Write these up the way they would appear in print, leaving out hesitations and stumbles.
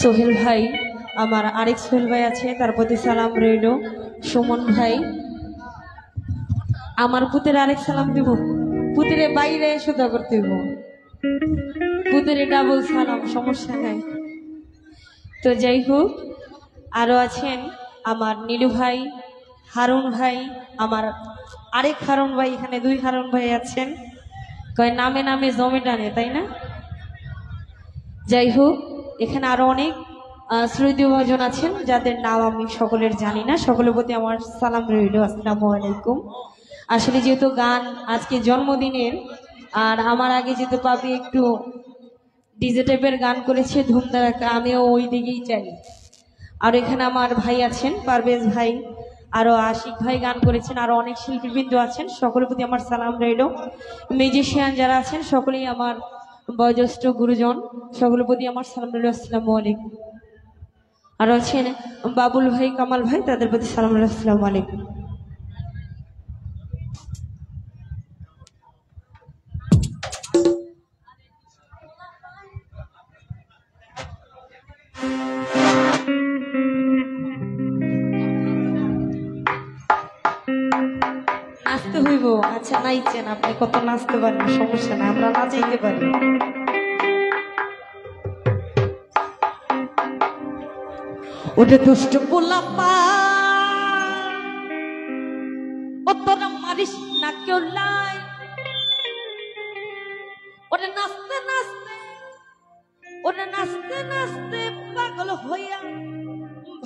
সোহেল ভাই, আমার আরেক সোহেল ভাই আছে, তার প্রতি সালাম রইল। সুমন ভাই, আমার পুতের আরেক সালাম দিব, পুতের বাইরে শুধু করতে দিব, পুতের ডাবল সালাম, সমস্যা নাই। তো যাই হোক, আরো আছেন আমার নীলু ভাই, হারুন ভাই, আমার আরেক হারুন ভাই, এখানে দুই হারুন ভাই আছেন, কয় নামে নামে জমে টানে, তাই না? যাই হোক, এখানে আরো অনেক শ্রদ্ধেয় ভাজন আছেন যাদের নাম আমি সকলের জানি না, সকলের প্রতি আমার সালাম রইল, আসসালামু আলাইকুম। আসলে যেহেতু গান আজকে জন্মদিনের, আর আমার আগে যেহেতু পাপি একটু ডিজে টাইপের গান করেছে ধুমধারাক্কা, আমিও ওই দিকেই চাই। আর এখানে আমার ভাই আছেন পারভেজ ভাই, আরো আশিক ভাই গান করেছেন, আরো অনেক শিল্পীবৃন্দ আছেন, সকলের প্রতি আমার সালাম রইল। মিউজিশিয়ান যারা আছেন সকলেই আমার বয়োজ্যেষ্ঠ গুরুজন, সকলের প্রতি আমার সালাম রইল, আসসালামু আলাইকুম। আরো আছেন বাবুল ভাই, কামাল ভাই, তাদের প্রতি সালাম রইল, আসসালামু আলাইকুম। নাচতে হইব? আচ্ছা নাইছেন, আপনি কত নাচতে পারেন, সমস্যা না, আমরা নাচাইতে পারি। ওটা দুষ্ট পোলাপা, ও তোরা মারিস না কেউ লাই, ওটা নাচতে নাচতে, ওটা নাচতে নাচতে পাগল হইয়া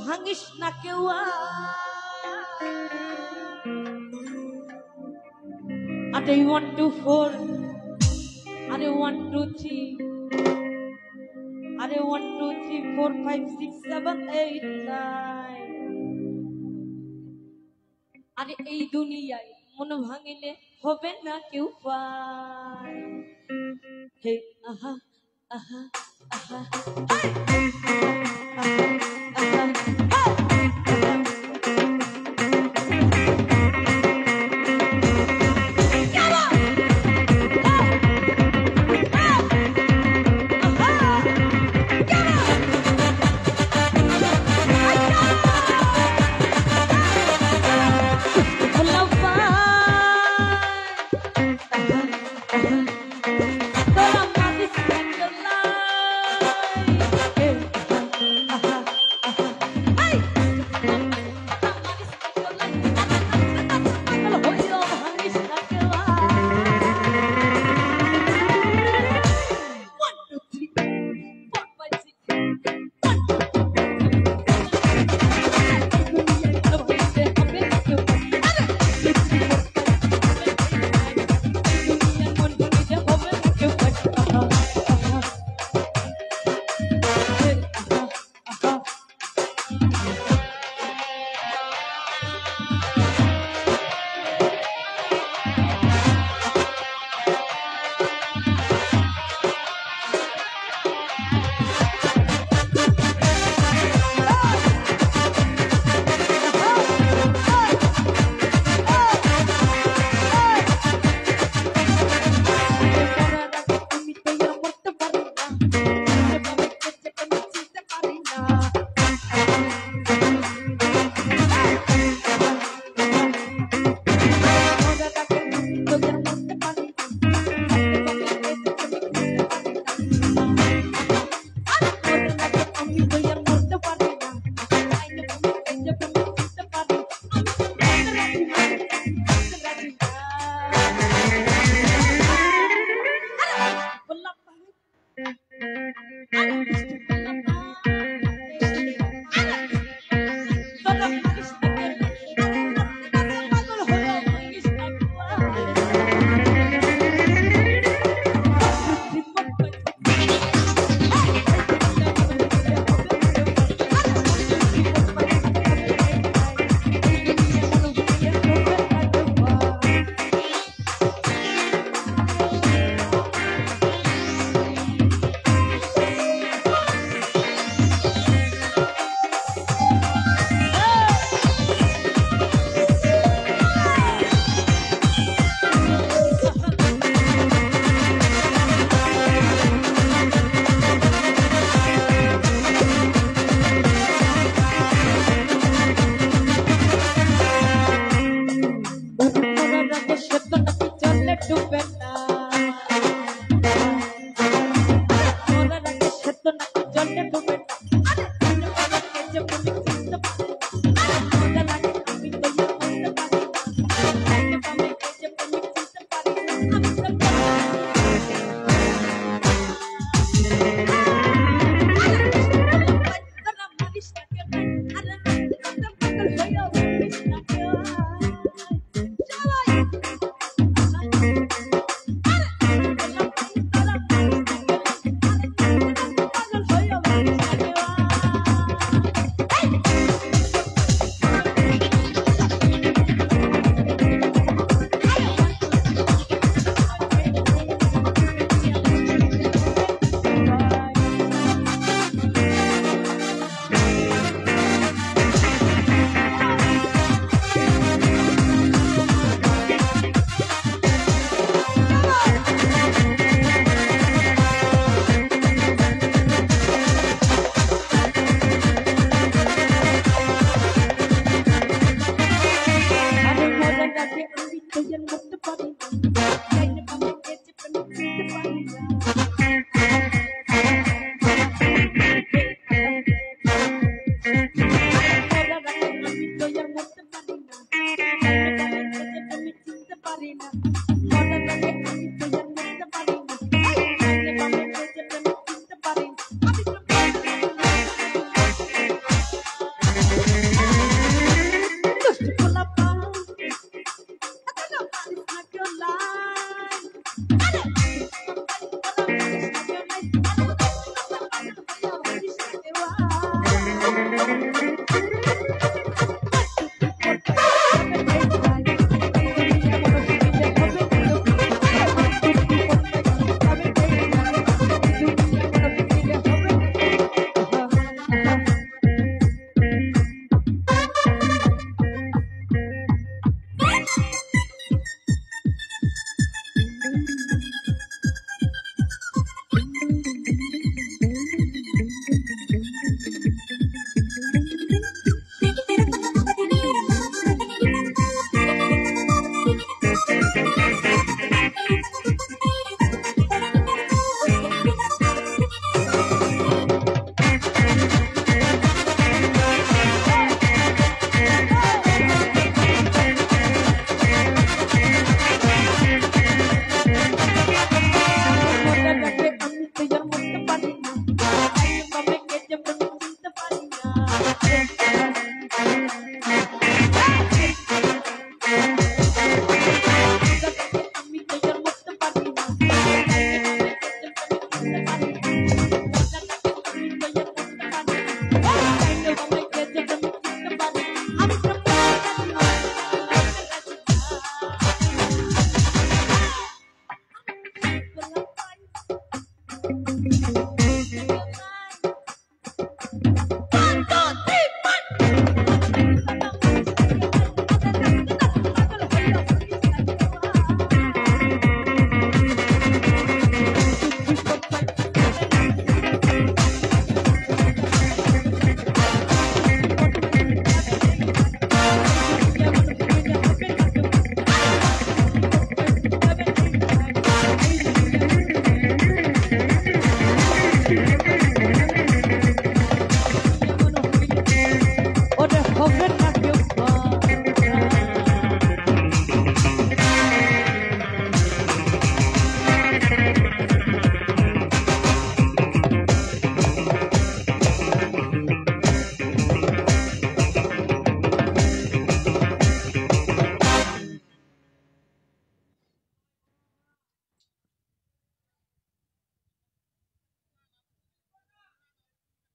ভাঙিস না কেউ। আরে 1 2 4, আরে 1 2 3, আরে 1 2 3 4 5 6 7 8 9, আরে এই দুনিয়ায় মন ভাঙিলে হবে না কেউ পায়। হে আহা আহা আহা,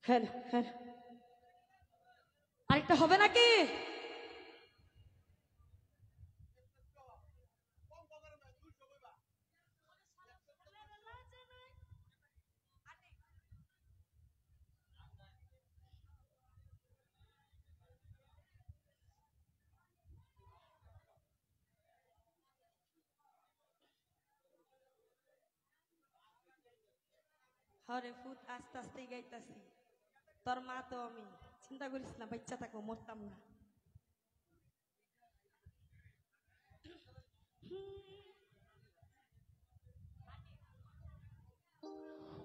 হ্যাঁ হ্যাঁ, আরেকটা হবে নাকি? হরে ফুট আস্তে আস্তে গাইতাছি। তোর মা তো আমি, চিন্তা করিস না, বাচ্চা থাকো, মরতাম না।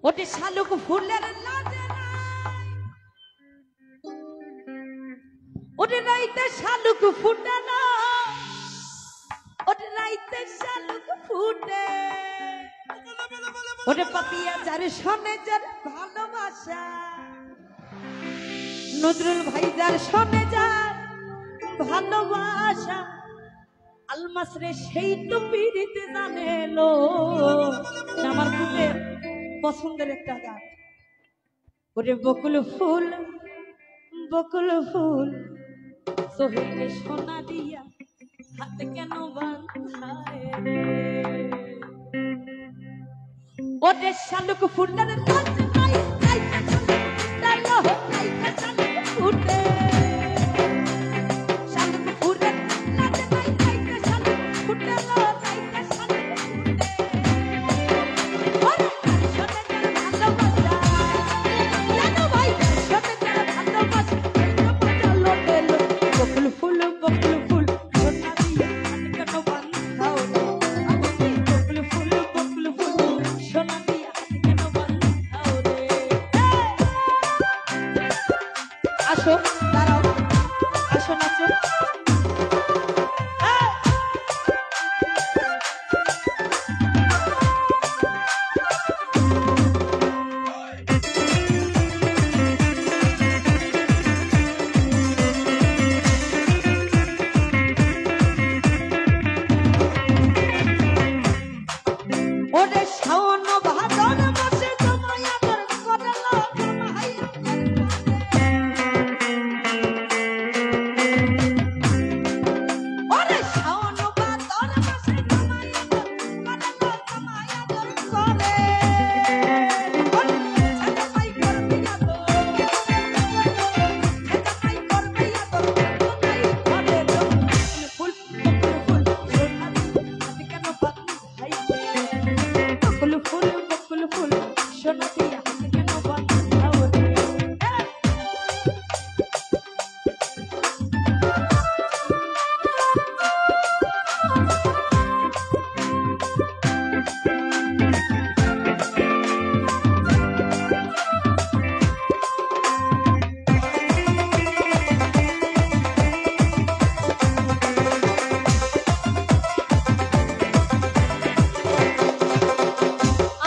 ওটি শালুক ফুলের লাজে নাই, ওটি রাইতে শালুক ফুটে না, ওটি রাইতে শালুক ফুটে, ওরে পাপিয়া যার শোনে যার ভালোবাসা, নজরুল ভাই যার শোনে যার ভালোবাসা, আলমাস রে সেই তো পিড়িতে জানে লো। আমার বুকে পছন্দের একটা গান। ওরে বকুল ফুল বকুল ফুল সোহেলে সোনা দিয়া হাতে কেন বাঁধায় রে, ওরে শালুক ফুলের লাজ নাই, রাইতে শালুক ফুটালো, রাইতে শালুক ফুটে, শালুক ফুলের লাজ নাই, রাইতে শালুক ফুটালো, রাইতে শালুক ফুটে, ওরে শোনে যার ভালোবাসা, জানো ভাই শোনে যার ভালোবাসা, এই তো মজা লোটে লো। বকুল ফুল সোনা দিয়া হাতে কেন বাঁধাও রে, বকুল ফুল সোনা দিয়া হাতে কেন বাঁধাও রে। আসো দাঁড়াও, আসো নাচো। ওরে শাওন ভাদর মাসে তোমায় আমার করলো তোমায়, ওরে শাওন ভাদর মাসে তোমায় আমার করলো তোমায় আদর করে, ওরে জামাই করবি আদর, জামাই করবি আদর, কোনাই ঘরে লো। ফুল সোনা হাতে কেন বাঁধাইবে, বকুল ফুল সোনা দিয়া হাতে কেন বাঁধাও রে।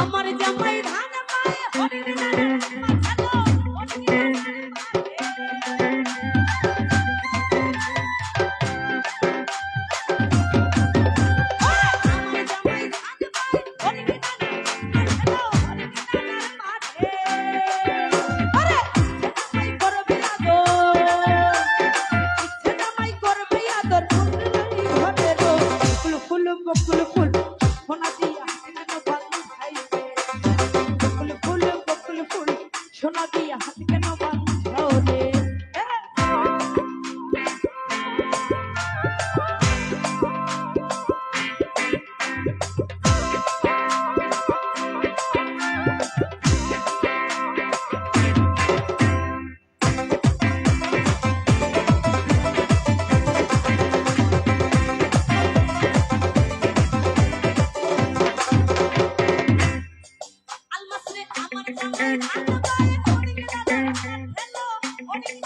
আমার জামাই ধান পায়ে হরির নামে মাথালো, হরির নামে আমার জামাই ধান পায়ে হরির নামে মাথালো, হরির নামে মাঠে, আরে জামাই করবে আদর, জামাই করবে আদর, ফুলরানি ঘরে রো। বকুল ফুল সোনা দিয়া হাতে কেন বাঁধাইবে, বকুল ফুল সোনা দিয়া হাতে কেন বাঁধাও রে। আলমাস রে আমার জামাই ধান পায়ে হরির নামে মাথালো, হরির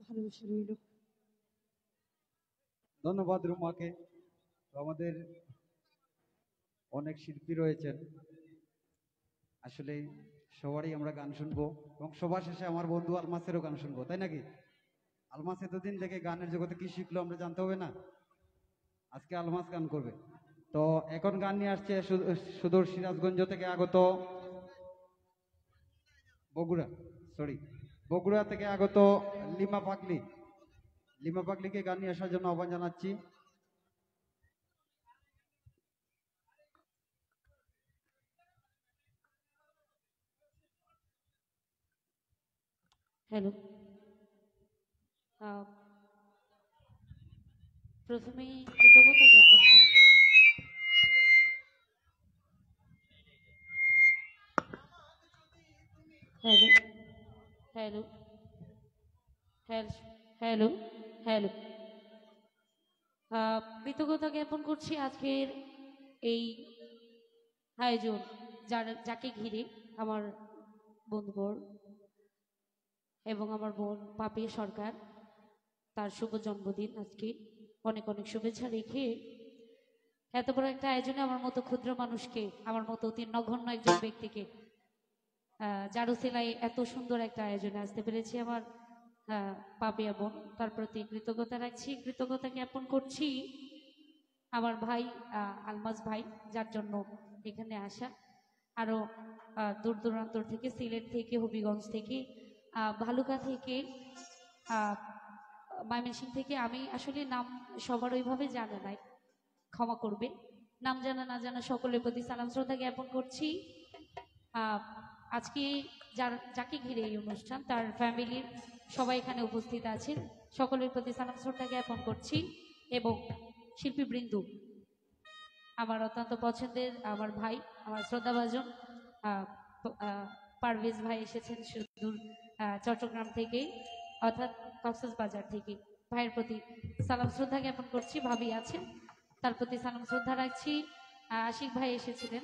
ভালোবেসে রইল। ধন্যবাদ রুমাকে। আমাদের অনেক শিল্পী রয়েছেন, আসলে সবারই আমরা গান শুনবো এবং সবার শেষে আমার বন্ধু আলমাসেরও গান শুনবো, তাই নাকি? আলমাস এতদিন থেকে গানের জগতে কি শিখলো আমরা জানতে হবে না? আজকে আলমাস গান করবে। তো এখন গান নিয়ে আসছে সুদূর সিরাজগঞ্জ থেকে আগত বগুড়া, সরি, বগুড়া থেকে আগত লিমা পাগলি। লিমা পাগলিকে গান নিয়ে আসার জন্য আহ্বান জানাচ্ছি। হ্যালো, প্রথমেই কৃতজ্ঞতা জ্ঞাপন করি। Hello, hello, hello, hello, hello. কৃতজ্ঞতা জ্ঞাপন করছি আজকের এই আয়োজন, যাকে ঘিরে আমার বন্ধুবর এবং আমার বোন পাপি সরকার, তার শুভ জন্মদিন আজকে। অনেক অনেক শুভেচ্ছা রেখে এত বড় একটা আয়োজনে আমার মতো ক্ষুদ্র মানুষকে, আমার মতো অতি নগণ্য একজন ব্যক্তিকে জারু সেলাই এত সুন্দর একটা আয়োজনে আসতে পেরেছি আমার পাপিয়া বোন, তার প্রতি কৃতজ্ঞতা রাখছি। কৃতজ্ঞতা জ্ঞাপন করছি আমার ভাই আলমাস ভাই, যার জন্য এখানে আসা। আরও দূর দূরান্তর থেকে, সিলেট থেকে, হবিগঞ্জ থেকে, ভালুকা থেকে, ময়মনসিংহ থেকে। আমি আসলে নাম সবার ওইভাবে জানা নাই, ক্ষমা করবে। নাম জানা না জানা সকলের প্রতি সালাম শ্রদ্ধা জ্ঞাপন করছি। আজকে যাকে ঘিরে এই অনুষ্ঠান, তার ফ্যামিলির সবাই এখানে উপস্থিত আছেন, সকলের প্রতি সালাম শ্রদ্ধা জ্ঞাপন করছি। এবং শিল্পীবৃন্দ, আমার অত্যন্ত পছন্দের আমার ভাই, আমার শ্রদ্ধাভাজন পারভেজ ভাই এসেছেন সুদূর চট্টগ্রাম থেকে, অর্থাৎ কক্সবাজার থেকে। ভাইয়ের প্রতি সালাম শ্রদ্ধা জ্ঞাপন করছি। ভাবি আছেন, তার প্রতি সালাম শ্রদ্ধা রাখছি। আশিক ভাই এসেছিলেন,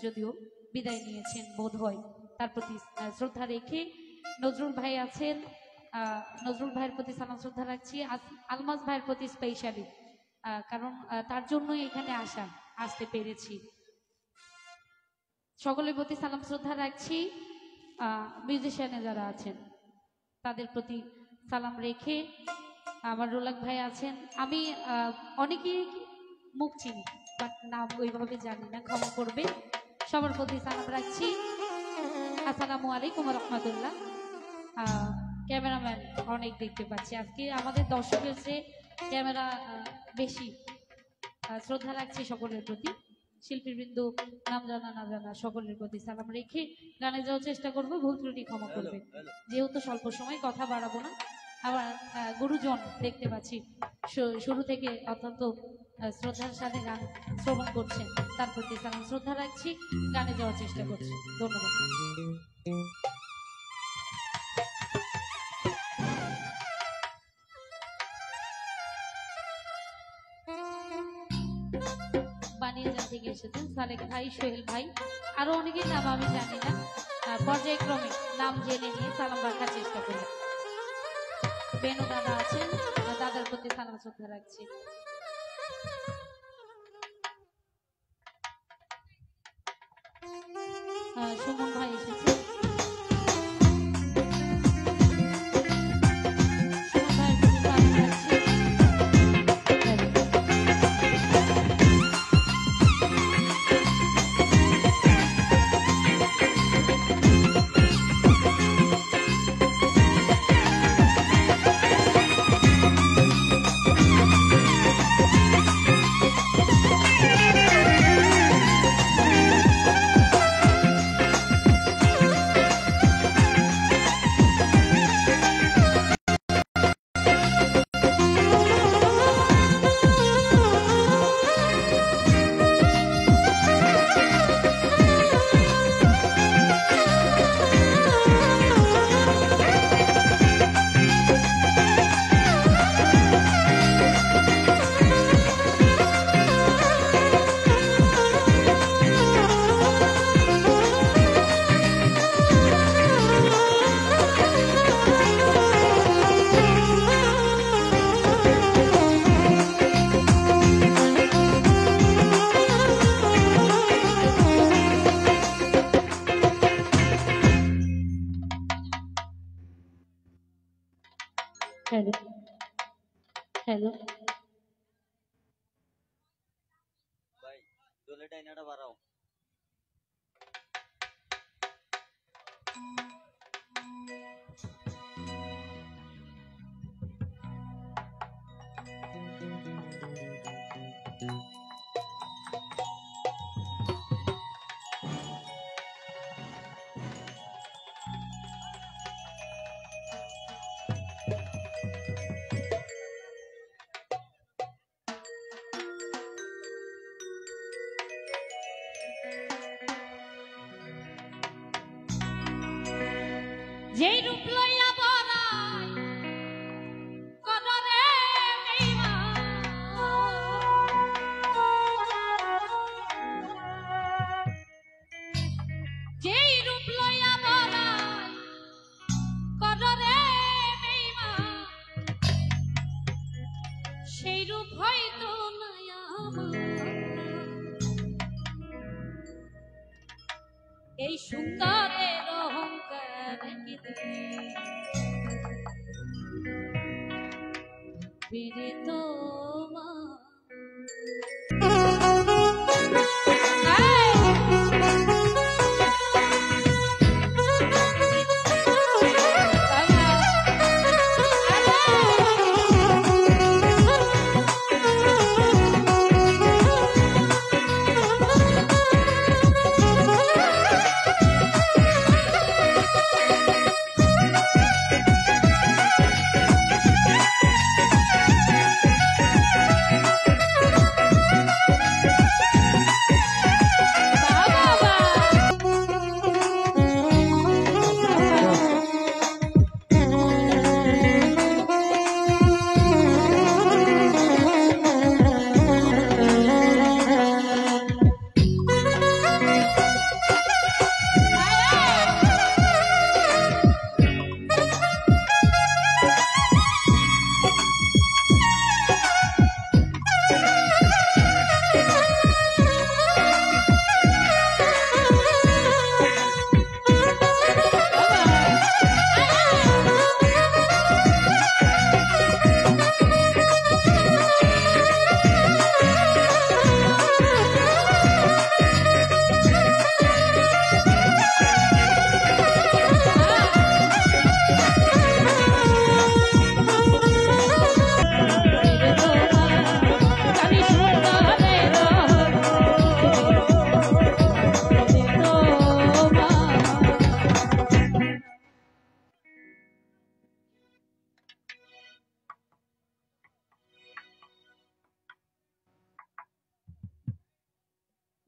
যদিও বিদায় নিয়েছেন বোধ হয়, তার প্রতি শ্রদ্ধা রেখে। নজরুল ভাই আছেন, নজরুল ভাইয়ের প্রতি সালাম শ্রদ্ধা রাখছি। আলমাস ভাইয়ের প্রতি স্পেশালি, কারণ তার জন্যই এখানে আসতে পেরেছি। সকলের প্রতি সালাম শ্রদ্ধা রাখছি। মিউজিশিয়ানে যারা আছেন তাদের প্রতি সালাম রেখে, আমার রোলাক ভাই আছেন। আমি অনেকেই মুখ চিনি, বাট নাম ওইভাবে জানি না, ক্ষমা করবে। সবার প্রতি সালাম রাখছি। আসসালামু আলাইকুম রহমতুল্লাহ। ক্যামেরাম্যান অনেক দেখতে পাচ্ছি আজকে, আমাদের দর্শকের চেয়ে ক্যামেরা বেশি। শ্রদ্ধা রাখছি সকলের প্রতি। শিল্পীবৃন্দ, নাম জানা না জানা সকলের প্রতি সালাম রেখে গানে যাওয়ার চেষ্টা করবো। ভুল ত্রুটি ক্ষমা করবে, যেহেতু স্বল্প সময় কথা বাড়াবো না। আবার গুরুজন দেখতে পাচ্ছি শুরু থেকে অত্যন্ত শ্রদ্ধার সাথে গান শ্রবণ করছেন, তার প্রতি সালাম শ্রদ্ধা রাখছি। গানে যাওয়ার চেষ্টা করছি। ধন্যবাদ। বানিয়াজান থেকে এসেছেন সালেক ভাই, সোহেল ভাই, আরো অনেকের নাম আমি জানি না। পর্যায়ক্রমে নাম জেনে নিয়ে সালাম রাখার চেষ্টা করি। বেনু দাদা আছেন, দাদার প্রতি সালাম শ্রদ্ধা রাখছি। সুমন ভাই এসেছে, সুমন ভাইয়ের প্রতি সালাম রাখছি। হ্যালো, হ্যালো, বলে ডাইনাটা বাড়াও। যেই রূপ লইয়া বড়াই কদরে যেই রূপ লইয়া বড়াই কদরে সেই রূপ হয়তো নাই আমার এই সুন্দরের অহংকার বেড়ে তো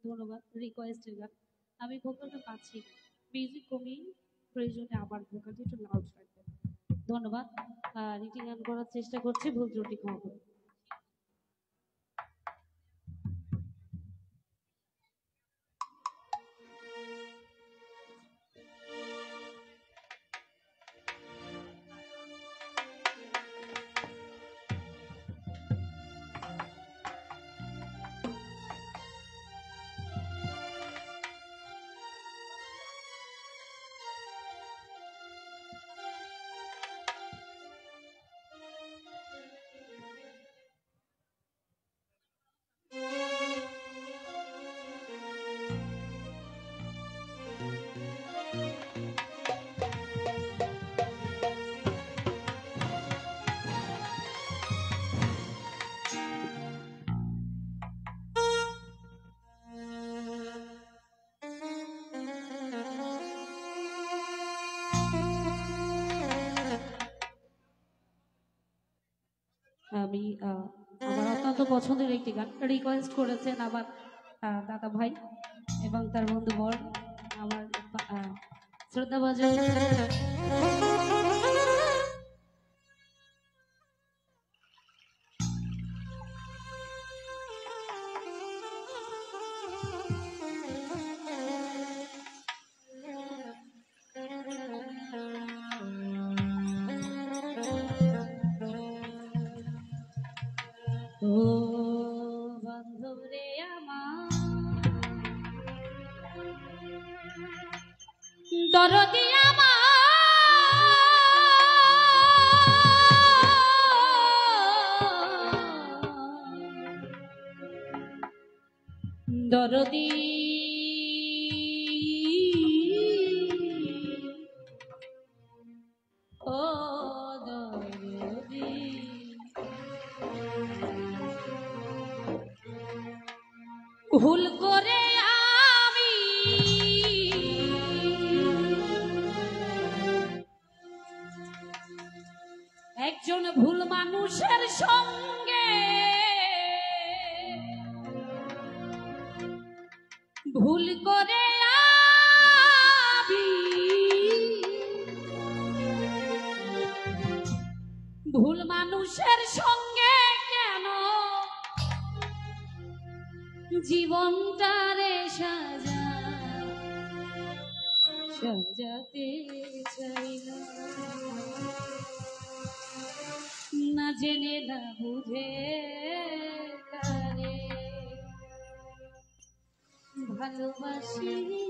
ধন্যবাদ। রিকোয়েস্টের গান আমি ভোকালটা পাচ্ছি, মিউজিক কমিয়ে প্রয়োজনে আবার ভোকালটা একটু লাউড রাখবেন। ধন্যবাদ। রিটিং গান করার চেষ্টা করছি, ভুল ত্রুটি ক্ষমা করবেন। আমি আমার অত্যন্ত পছন্দের একটি গান রিকোয়েস্ট করেছেন আমার দাদা ভাই এবং তার বন্ধু বর আমার শ্রদ্ধাভাজন ও বান্ধব রে আমার দরদি আমার দরদি ও দরদি ভুল করে আমি একজন ভুল মানুষের সঙ্গে ভুল করে আমি ভুল মানুষের সঙ্গে কেন জীবনটারে সাজাতে চাইলাম না জেনে না বুঝে তারে ভালোবাসিলাম।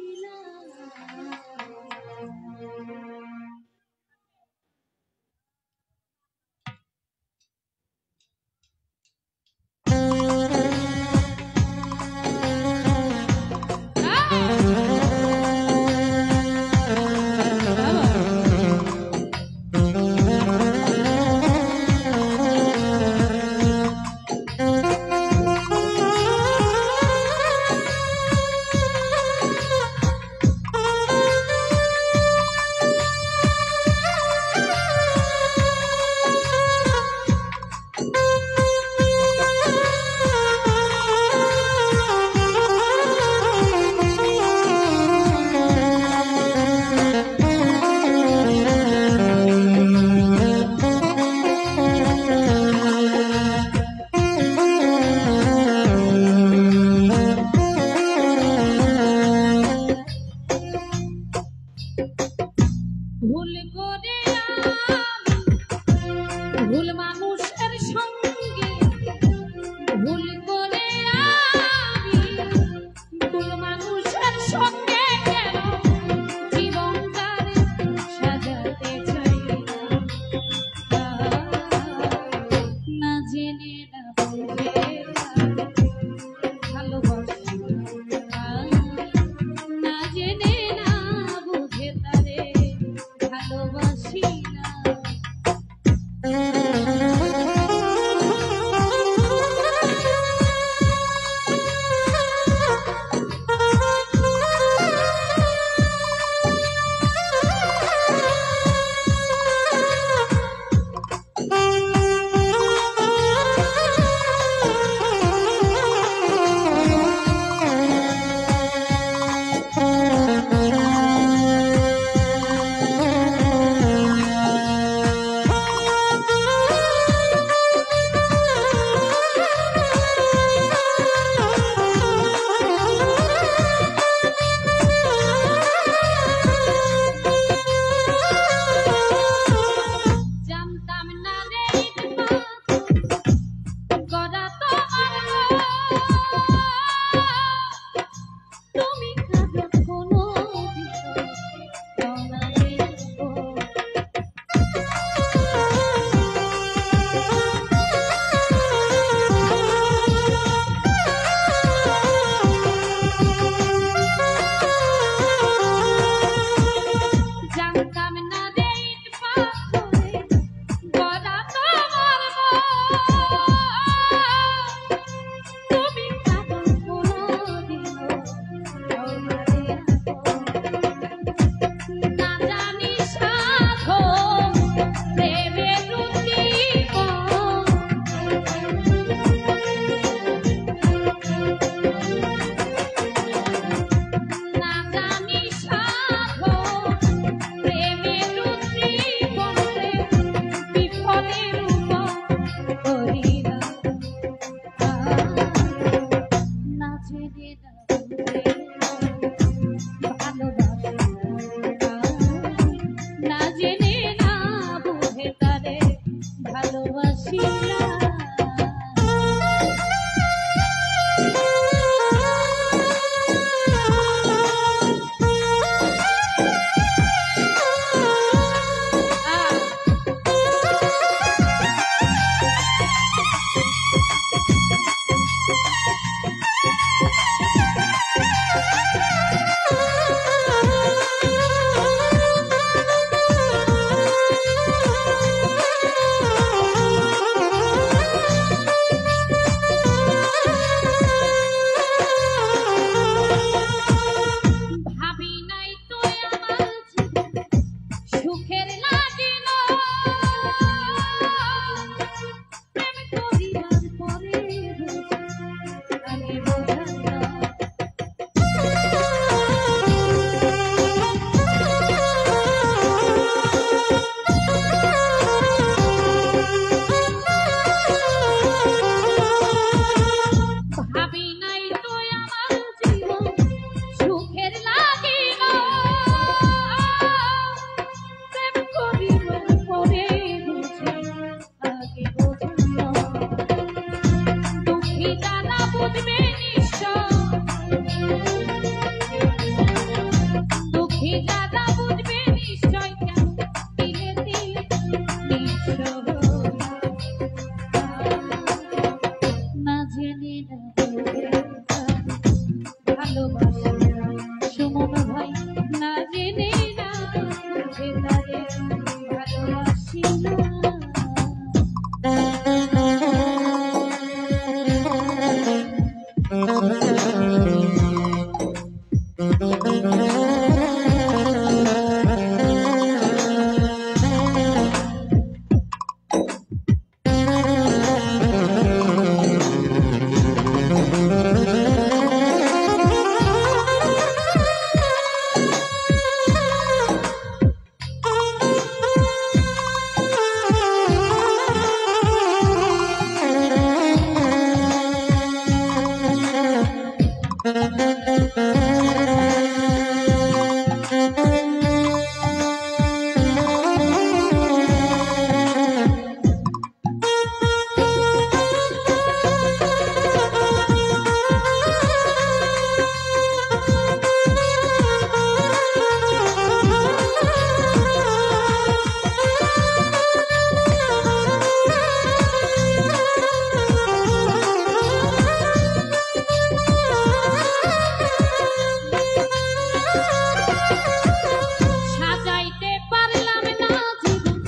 সাজাইতে পারলাম না জীবন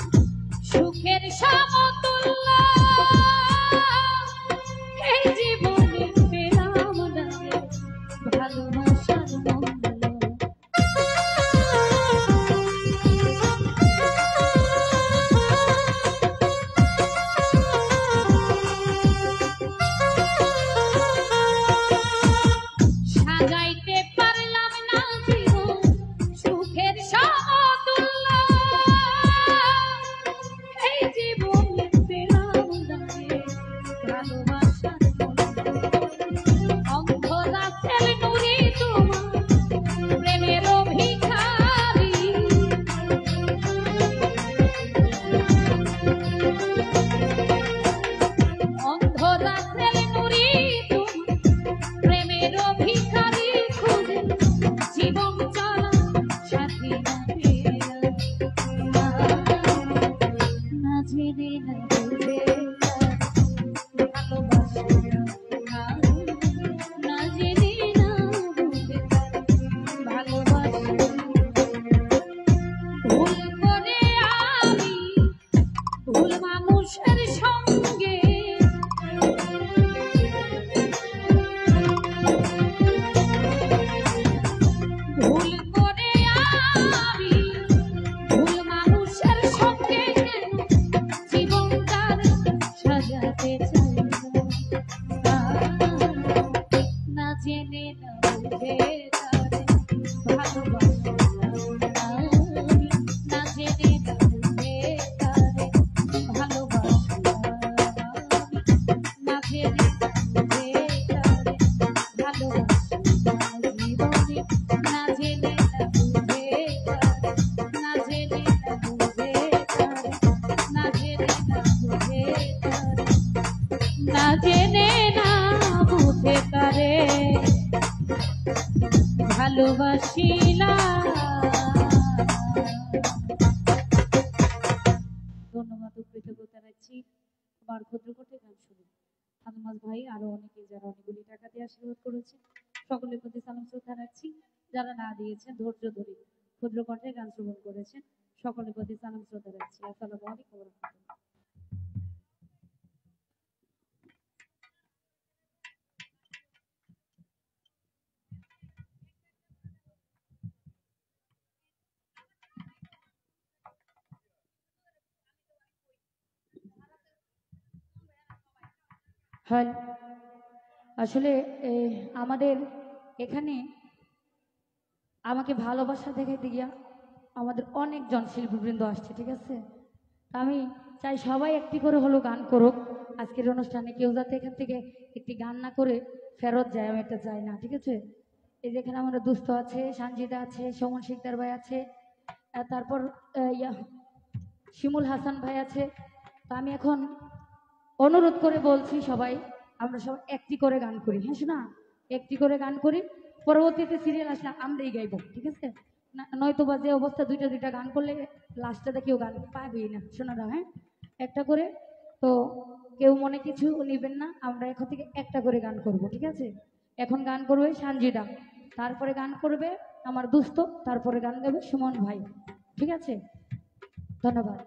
সুখের সমতুল্য, এই জীবনে পেলাম না ভালোবাসার মূল্য। সাজাইতে পারলাম না জীবন সুখের সমতুল্য, এই জীবনে পেলাম না ভালোবাসার মূল্য। অন্ধ রাতের নুরি তোমার প্রেমের ভিখারি, অন্ধ রাতের নুরি তোমার প্রেমের ভিখারি, খুঁজে জীবন চলা সাথী না পেলাম, না জেনে না বুঝে ভালোবাসা, না জেনে না বুঝে ভালোবাসা। ভুল করে আমি ভুল মানুষের সঙ্গে, ভুল করে আমি ভুল মানুষের সঙ্গে কেন জীবনটার সাজাতে চাই না, না জেনে না বুঝে তারে ভালোবাসা, না জেনে না বুঝে তারে ভালোবাসা, না জেনে না বুঝে তারে ভালোবাসা জীবনে, না জেনে না বুঝে তারে, না জেনে না বুঝে তারে, না জেনে না বুঝে তারে, না জেনে না বুঝে তারে ভালোবাসি না। ধন্যবাদ ও কৃতজ্ঞতা রাখছি আমার ক্ষুদ্রকণ্ঠে গান শুনে আলমাস ভাই, আরো অনেকে যারা অনেকগুলি টাকা দিয়ে আশীর্বাদ করেছে সকলের প্রতি সালাম শ্রদ্ধা রাখছি। যারা না দিয়েছেন ধৈর্য ধরে ক্ষুদ্রকণ্ঠে গান শ্রবণ করেছেন সকলের প্রতি সালাম শ্রদ্ধা রাখছি। আসসালামু আলাইকুম ওয়া রাহমাতুল্লাহ। হ্যাঁ, আসলে আমাদের এখানে আমাকে ভালোবাসা দেখাইতে গিয়া আমাদের অনেকজন শিল্পীবৃন্দ আসছে, ঠিক আছে। তা আমি চাই সবাই একটি করে হলো গান করুক আজকের অনুষ্ঠানে, কেউ যাতে এখান থেকে একটি গান না করে ফেরত যায়, আমি এটা চাই না, ঠিক আছে। এই যে এখানে আমাদের দুস্থ আছে, সানজিদা আছে, সুমন শিকদার ভাই আছে, তারপর শিমুল হাসান ভাই আছে। তা আমি এখন অনুরোধ করে বলছি সবাই আমরা সব একটি করে গান করি, হ্যাঁ শোনা, একটি করে গান করি, পরবর্তীতে সিরিয়াল আসলে আমরাই গাইবো, ঠিক আছে। নয়তো বা যে অবস্থা দুইটা দুইটা গান করলে লাস্টে কেউ গান পাবেই না, শোনারা, হ্যাঁ একটা করে। তো কেউ মনে কিছু নেবেন না, আমরা এখন থেকে একটা করে গান করব, ঠিক আছে। এখন গান করবে সানজিদা, তারপরে গান করবে আমার দুস্থ, তারপরে গান গাবে সুমন ভাই, ঠিক আছে। ধন্যবাদ।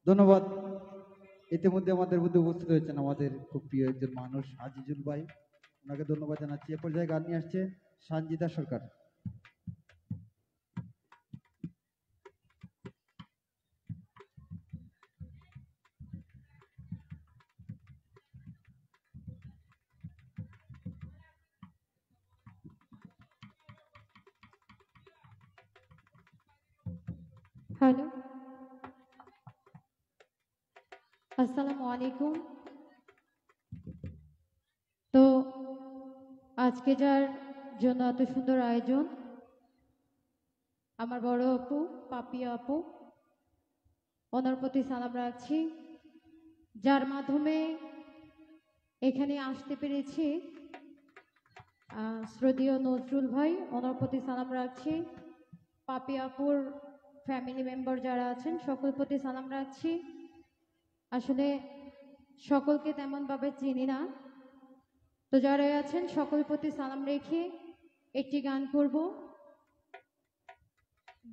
ধন্যবাদ। ইতিমধ্যে আমাদের মধ্যে উপস্থিত হয়েছেন আমাদের খুব প্রিয় একজন মানুষ আজিজুল ভাই, ওনাকে ধন্যবাদ জানাচ্ছি। এ পর্যায়ে গান নিয়ে আসছে সঞ্জিতা সরকার। হ্যালো, আসসালামু আলাইকুম। তো আজকে যার জন্য এত সুন্দর আয়োজন, আমার বড় আপু পাপিয়া আপু, ওনার প্রতি সালাম রাখছি। যার মাধ্যমে এখানে আসতে পেরেছি, শ্রদ্ধেয় নজরুল ভাই, ওনার প্রতি সালাম রাখছি। পাপিয়া আপুর ফ্যামিলি মেম্বার যারা আছেন সকল প্রতি সালাম রাখছি। আসলে সকলকে তেমনভাবে চিনি না, তো যারা আছেন সকল প্রতি সালাম রেখে একটি গান করব।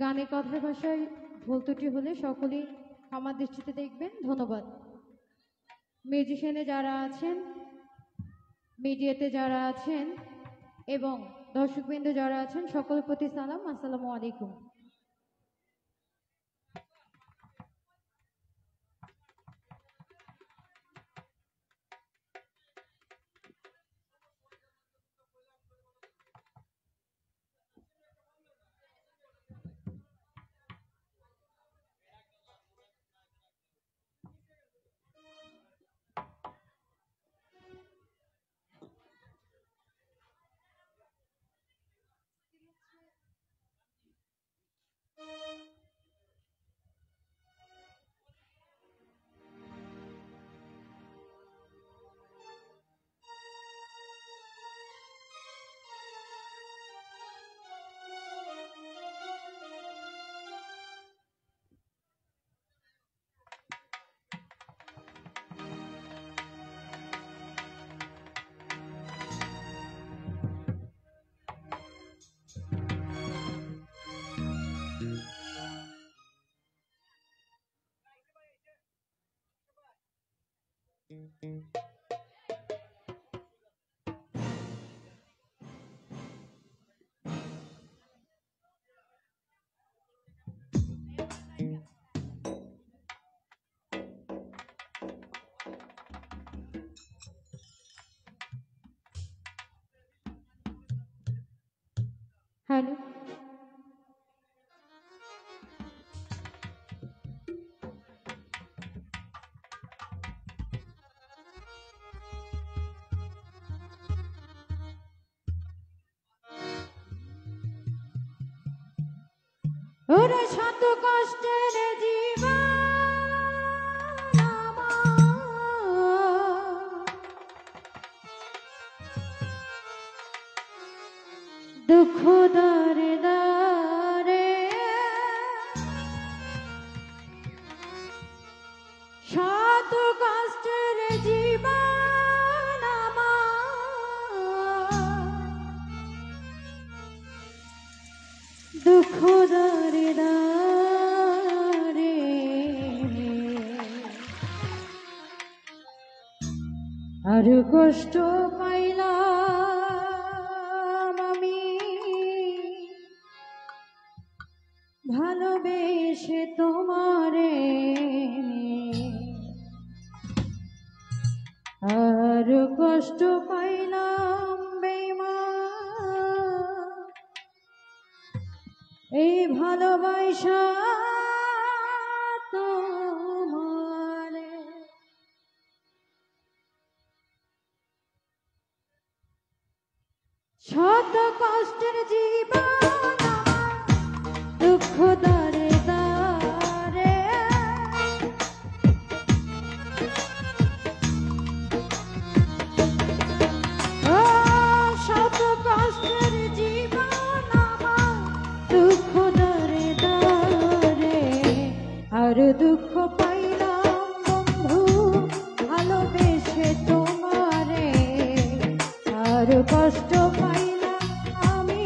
গানে কথার ভাষায় ভুল ত্রুটি হলে সকলেই ক্ষমা দৃষ্টিতে দেখবেন, ধন্যবাদ। মিউজিশিয়ানে যারা আছেন, মিডিয়াতে যারা আছেন এবং দর্শকবৃন্দ যারা আছেন সকলের প্রতি সালাম, আসসালামু আলাইকুম। হ্যালো, ওরে শত কষ্টের জীবন আমার, দুঃখ দারে দারে শত কষ্টের জীবন আমার, দুঃখ দারে দারে আর কষ্ট পাইলাম আমি ভালোবেসে তোমারে, আর কষ্ট পাইলাম বেঈমান এই ভালোবাসা তোমারে। শত কষ্টের জীবন আমার, দুঃখ দারে দারে ও শত কষ্টের জীবন আমার, দুঃখ দারে দারে আর দুঃখ পাইলাম বন্ধু ভালোবেসে তোমারে, আর কষ্ট পাইলাম আমি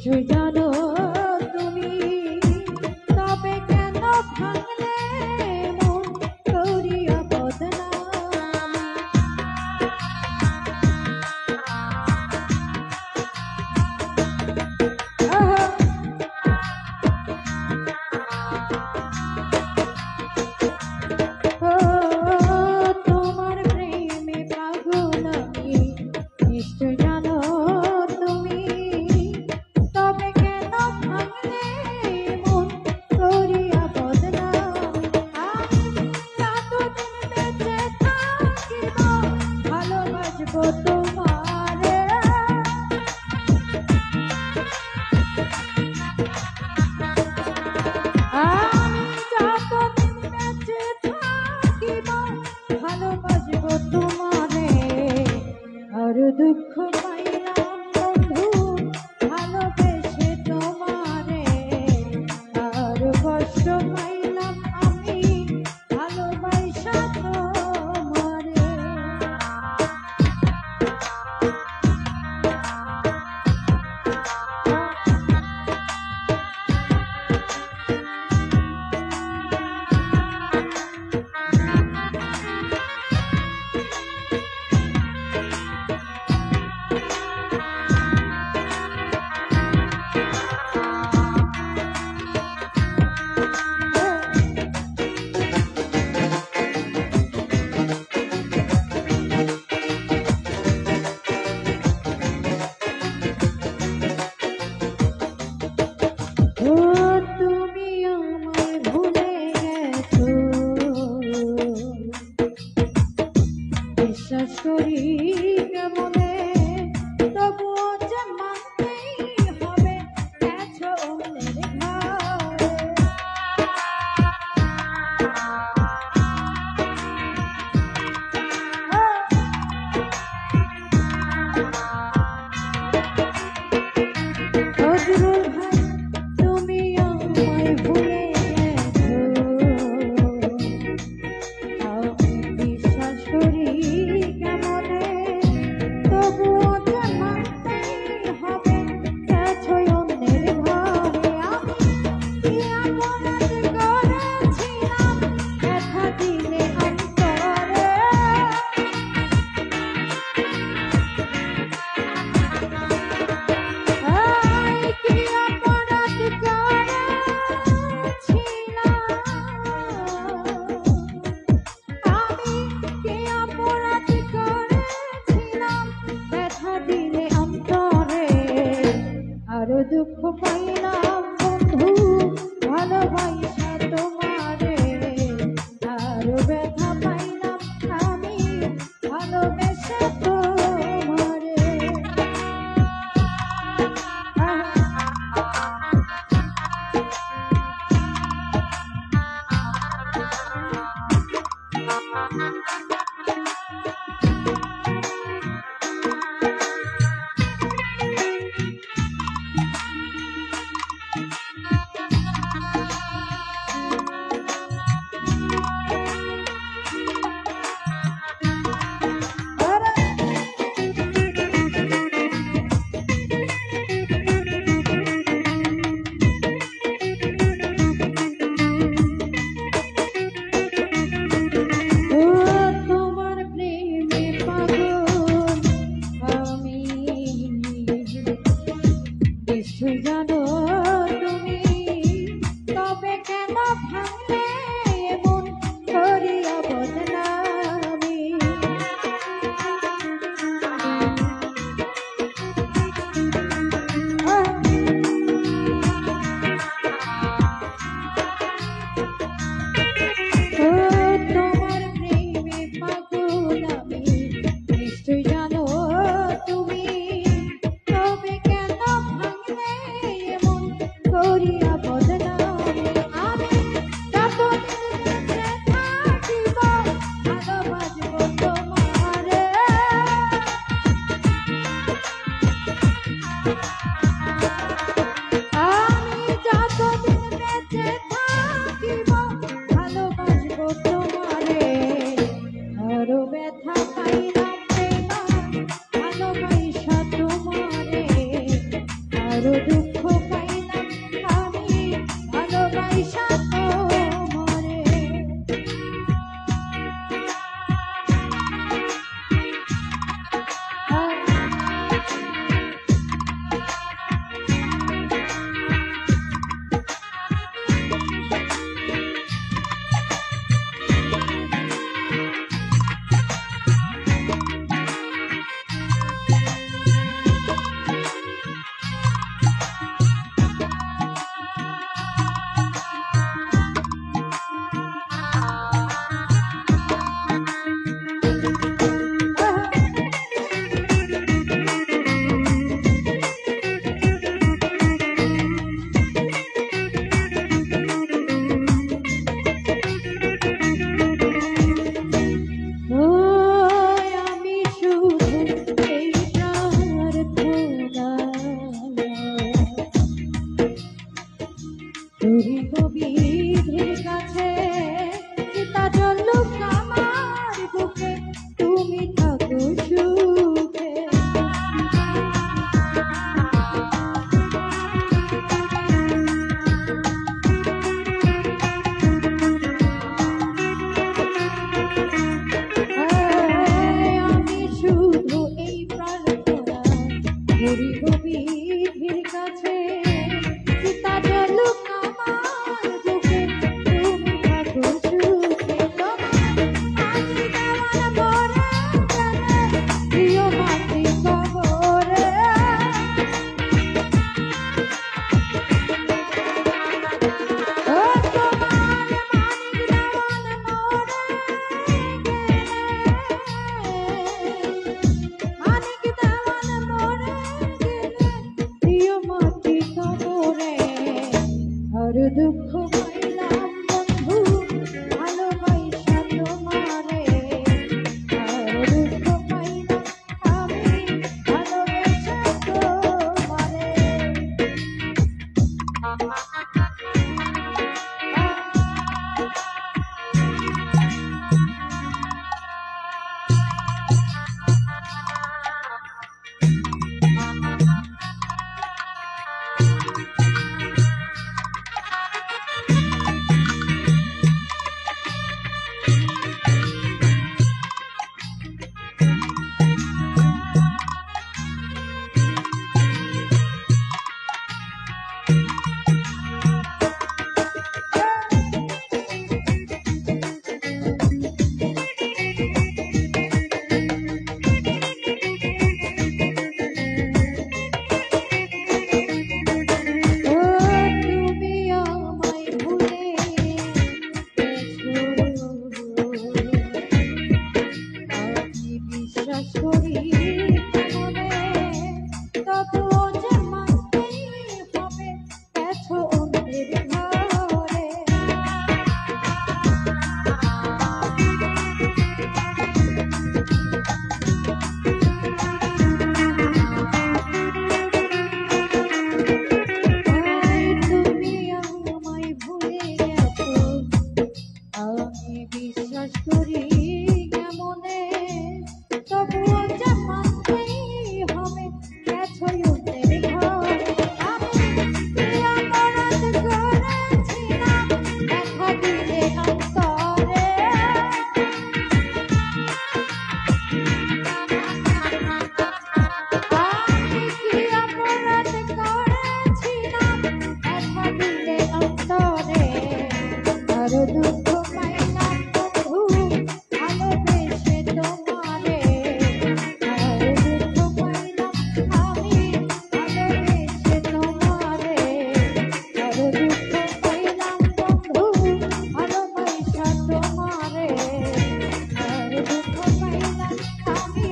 নিশ্চয় জানো তুমি, তবে কেন ভাঙলে মন করিয়া বদনাম? ও তোমার প্রেমে পাগল আমি, নিশ্চয় জানো তুমি, তবে কেন ভাঙলে মন করিয়া বদনাম? আমি যতদিন বেঁচে থাকিব ভালোবাসবো তোমারে। আমি যতদিন বেঁচে থাকিব ভালোবাসবো তোমারে। আর দুঃখ পাইলাম বন্ধু ভালোবেসে তোমারে, আর কষ্ট পাইলাম আমি ভালোবাসা তোমারে। ও তুমি আমায় ভুলে গেছো, বিশ্বাস করি কেমনে, তবুও যে মানতেই হবে গেছো অন্যের ঘরে। নজরুল ভাই তুমি আমায় ভুলে গেছো, আমি বিশ্বাস করি কেমনে, তবুও যে মানতেই হবে গেছো অন্যের ঘরে। আমি কি অপরাধ করেছিলাম ব্যথা দিলে অন্তরে? আই কি অপরাধ করেছিলাম, আমি কি অপরাধ করেছিলাম ব্যথা দিলে অন্তরে? আরো দুঃখ পাইলাম বন্ধু ভালোবাসা তোমারে, আরো ব্যথা পাইলাম আমি ভালোবেসে তোমারে। ও তোমার প্রেমে পাগল আমি, নিশ্চয় জানো তুমি, তবে কেন ভাঙলে মন করিয়া বদনামি? ও তোমার প্রেমে পাগল আমি, নিশ্চয় জানো তুমি, তবে কেন ভাঙলে মন তুই কবির কাছে সীতা জল্লুক আমার বুকে তুমি থাকো সুখে আমি শুধু এই প্রার্থনা করি কবির কাছে সীতা জল্লুক আমার বুকে তুমি থাকো সুখে তোমার প্রিয় মাতৃ কবরে ও তোমার মানিক দেওয়ান মরে গেলে প্রিয় মাতৃ কবরে আর দুঃখ পাইলাম বন্ধু ভালোবাসা তোমারে আর দুঃখ পাইলাম আমি ভালোবেসে তোমারে ও তুমি আমায় ভুলে গেছো আমি বিশ্বাস করি মনে তবুও যে মানতেই হবে গেছো অন্যের ঘরে তুমি আমায় ভুলে গেছো আমি বিশ্বাস করি কেমনে তবুও যে মানতেই হবে গেছো অন্যের ঘরে আমি কি অপরাধ করেছিলাম দেখা দিলে অন্তরে আমি কি অপরাধ করেছিলাম দেখা দিলে অন্তরে আর দুঃখ পাইলাম বন্ধু ভালোবেসে তোমারে আর দুঃখ পাইলাম আমি ভালোবেসে তোমারে আর দুঃখ পাইলাম বন্ধু ভালোবাসা তোমারে আর দুঃখ পাইলাম আমি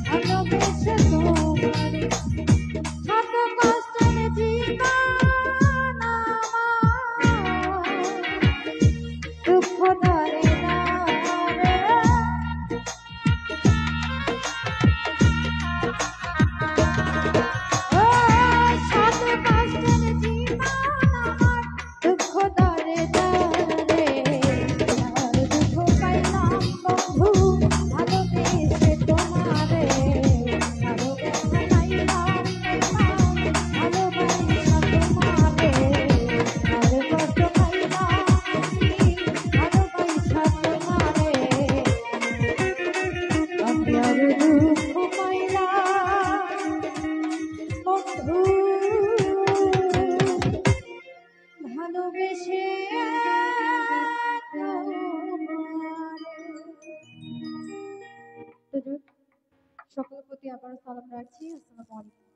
ভালোবেসে তোমারে শত কষ্টের জীবন আমার দুঃখ ধরে না রে ও শত কষ্টের জীবন আমার দুঃখ ধরে না রে আর দুঃখ পাইলাম বন্ধু ভালোবেসে তোমারে আরো ব্যথা পাইলাম ভালোবাসা তোমারে আর কষ্ট পাইলাম ভালোবাসা তোমারে আমি আর দুঃখ পাইলাম বন্ধু ভালোবেসে তোমারে সকলের প্রতি আবার সালাম রাখছি আসসালামু আলাইকুম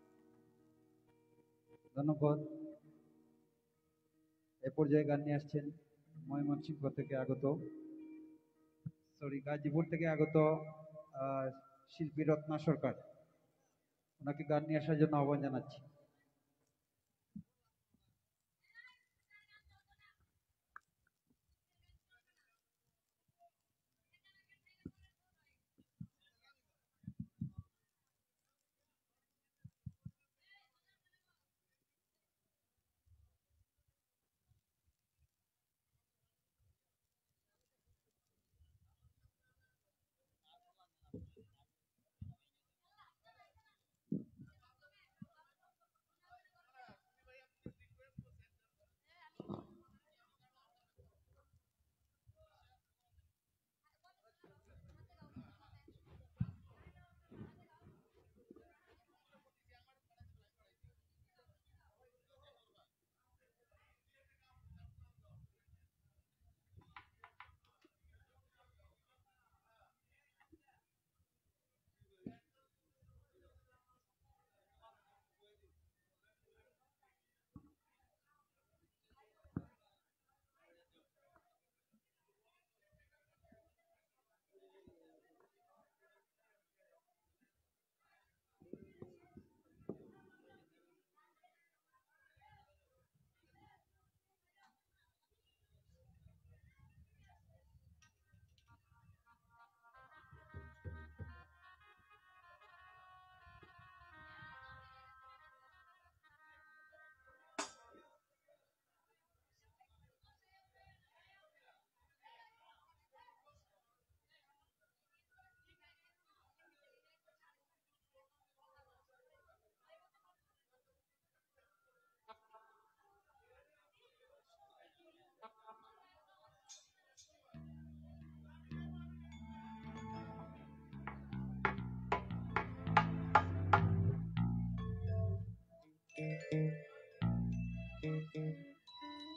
ধন্যবাদ। এ পর্যায়ে গান নিয়ে আসছেন ময়মনসিংহ থেকে আগত, গাজীপুর থেকে আগত শিল্পী রত্না সরকার। ওনাকে গান নিয়ে আসার জন্য আহ্বান জানাচ্ছি।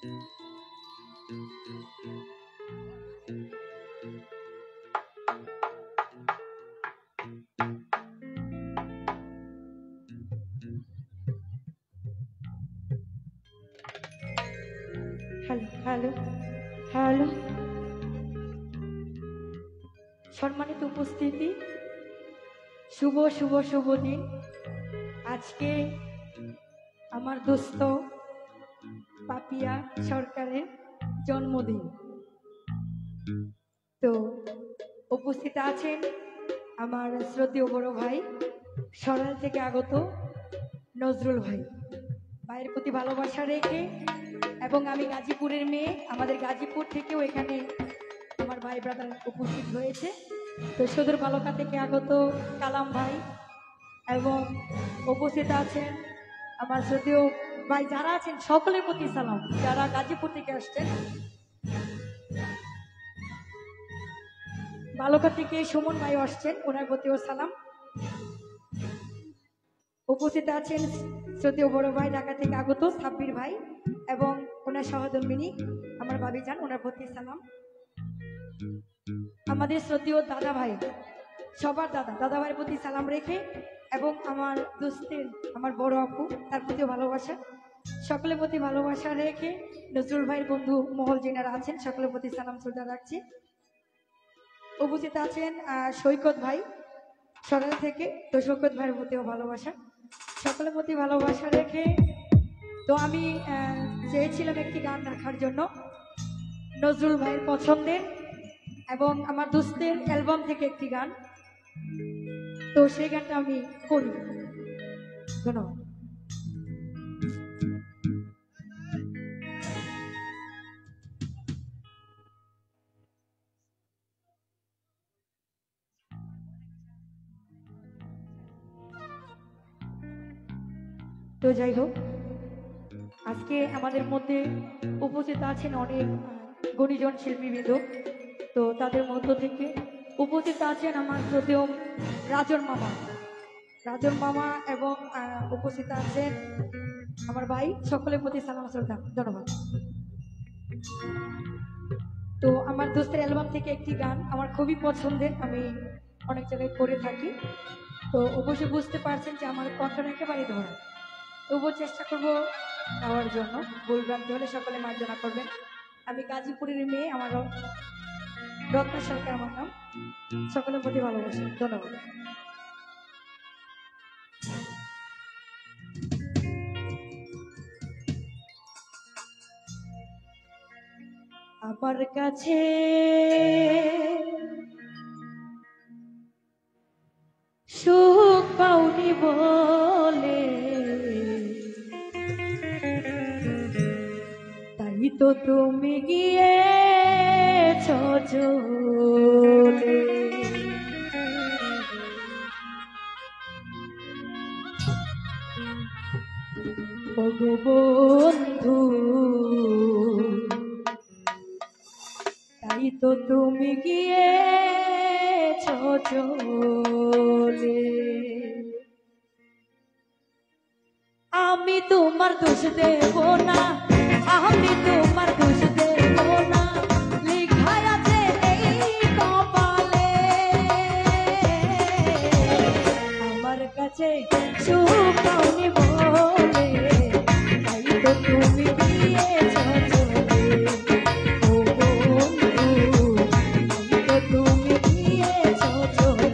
হ্যালো হ্যালো হ্যালো, সম্মানিত উপস্থিতি, শুভ শুভ শুভ দিন। আজকে আমার দোস্ত পাপিয়া সরকারের জন্মদিন। তো উপস্থিত আছেন আমার শ্রদ্ধেয় বড় ভাই, সরাইল থেকে আগত নজরুল ভাই। ভাইয়ের প্রতি ভালোবাসা রেখে, এবং আমি গাজীপুরের মেয়ে, আমাদের গাজীপুর থেকেও এখানে আমার ভাই ব্রাদার উপস্থিত হয়েছে। তো সদর বালকা থেকে আগত কালাম ভাই, এবং উপস্থিত আছেন আমার শ্রদ্ধেয় ভাই যারা আছেন সকলের প্রতি সালাম, যারা গাজীপুর থেকে আসছেন। বালকা থেকে সুমন ভাই আসছেন, ওনার প্রতিও সালাম। উপস্থিত আছেন শ্রদ্ধেয় বড় ভাই ঢাকা থেকে আগত সাব্বির ভাই, এবং ওনার সহধর্মিনী আমার ভাবি যান, ওনার প্রতি সালাম। আমাদের শ্রদ্ধেয় দাদা ভাই, সবার দাদা ভাইয়ের প্রতি সালাম রেখে, এবং আমার দোস্তের আমার বড় আপু, তার প্রতিও ভালোবাসা, সকলের প্রতি ভালোবাসা রেখে নজরুল ভাইয়ের বন্ধু মহল যেনারা আছেন সকলের প্রতি সালাম শ্রদ্ধা রাখছি। উপস্থিত আছেন সৈকত ভাই সরাইল থেকে, তো সৈকত ভাইয়ের প্রতিও ভালোবাসা, সকলের প্রতি ভালোবাসা রেখে। তো আমি চেয়েছিলাম একটি গান রাখার জন্য নজরুল ভাইয়ের পছন্দের এবং আমার দোস্তের অ্যালবাম থেকে একটি গান, তো সেই গানটা আমি করি। ধন্যবাদ। তো যাই হোক, আজকে আমাদের মধ্যে উপস্থিত আছেন অনেক গুণীজন শিল্পীবৃন্দ। তো তাদের মধ্য থেকে উপস্থিত আছেন আমার শ্রদ্ধেয় রাজন মামা এবং উপস্থিত আছেন আমার ভাই, সকলের প্রতি সালাম শ্রদ্ধা, ধন্যবাদ। তো আমার দোস্তের অ্যালবাম থেকে একটি গান আমার খুবই পছন্দের, আমি অনেক জায়গায় করে থাকি। তো অবশ্যই বুঝতে পারছেন যে আমার কণ্ঠটা একেবারে ধরা, তবুও চেষ্টা করব গাওয়ার জন্য। ভুলভ্রান্তি হলে সকলে মার্জনা করবেন। আমি গাজীপুরের মেয়ে, আমার রত্না সরকার আমার নাম, সকলের প্রতি ভালোবাসা, ধন্যবাদ। আমার কাছে সুখ পাওনি বলে, তাই তো তুমি গিয়েছ চলে। ওগো বন্ধু, তাই তো তুমি গিয়েছ চলে। আমি তোমার দোষ দেব না, আমি তোমার দোষ দেব না, লেখায় আছে এই কপালে। আমার কাছে সুখ পাওনি বলে, তাই তো তুমি গিয়েছ চলে। ও বন্ধু, তাই তো তুমি গিয়েছ চলে।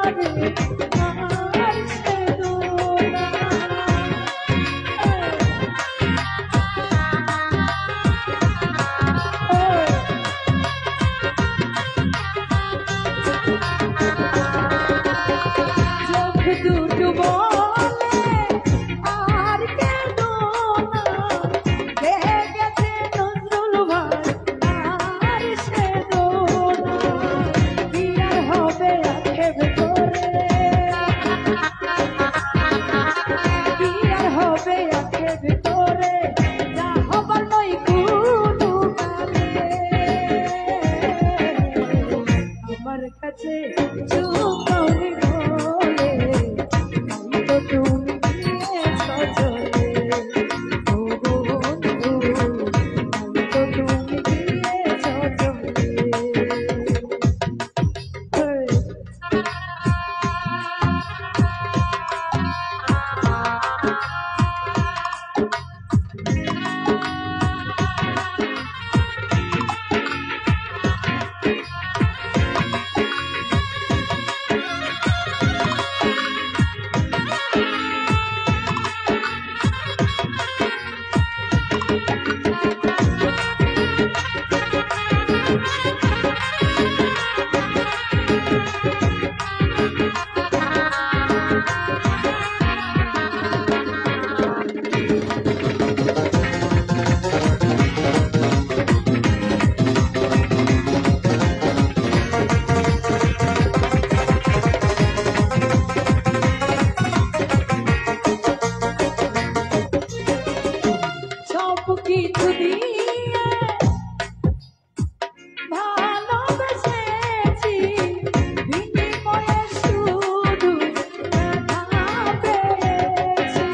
আর সে দোলা চোখ দুটো বলে আর কেঁদো না, দেহে গেছে নজরুল ভাই আর সে দোলা কি আর হবে আক্ষেপ করে, কি আর হবে আক্ষেপ করে, যা হবার নয় কোনো কালে আমার কাছে চুকাওনি বলে তাই তো তুমি গিয়েছো চলে, ও বন্ধু তাই তো তুমি গিয়েছো চলে। সব কিছু দিয়ে ভালোবেসেছি, বিনিময়ে শুধু ব্যথা পেয়েছি।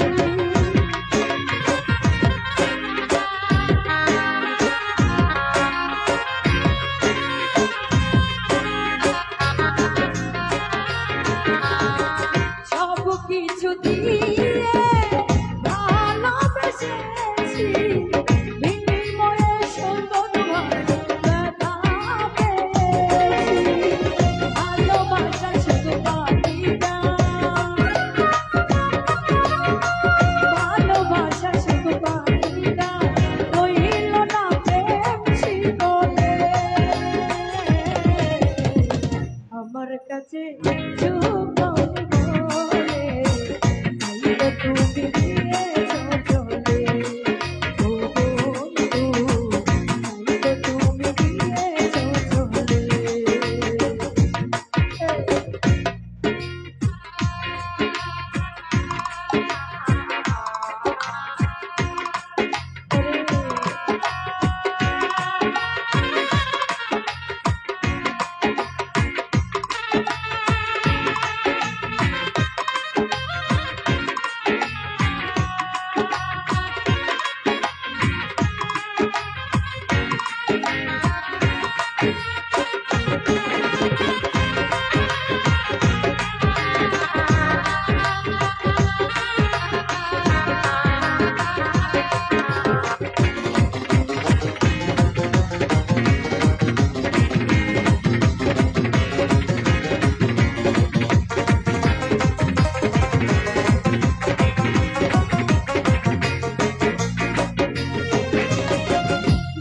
সব কিছু দিয়ে ভালোবেসেছি, বিনিময়ে শুধু ব্যথা পেয়েছি। ভালোবাসা শুধু পাখিটা, ভালোবাসা শুধু পাখিটা, রইল না প্রেম শিকলে আমার কাছে চুকাওনি বলে তাই তো তুমি গিয়েছো চলে, ও বন্ধু তাই তো তুমি গিয়েছো চলে।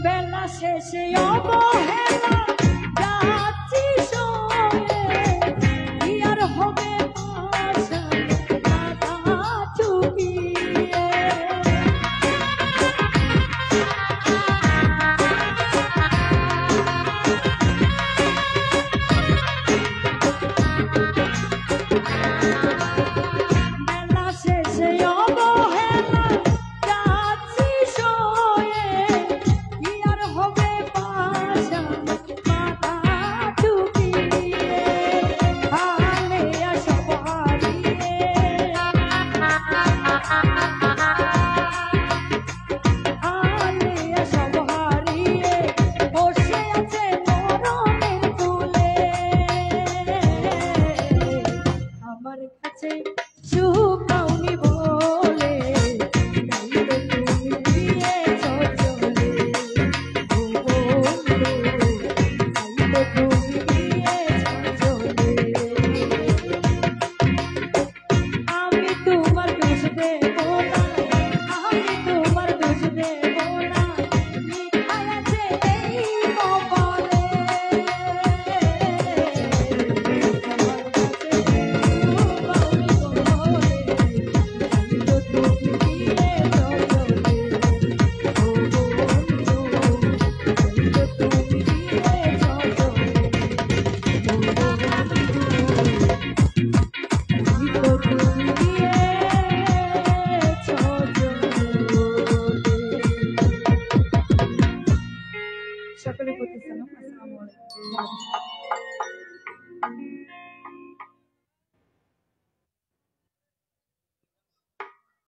বেলা শেষে অবহেলা যাচ্ছি সয়ে, কি আর হবে আশা মাথা চুকিয়ে। বেলা শেষে অবহেলা যাচ্ছি সয়ে, কি আর হবে পাশা মাথা চুকিয়ে। হালে সব হারিয়ে, হালে সব হারিয়ে বসে আছে মরণের কূলে আমার কাছে চুকাওনি বলে তাই তো তুমি গিয়েছো চলে, ও বন্ধু তাই তো তুমি গিয়েছো চলে। সকলের প্রতি সালাম। আসসালামু আলাইকুম।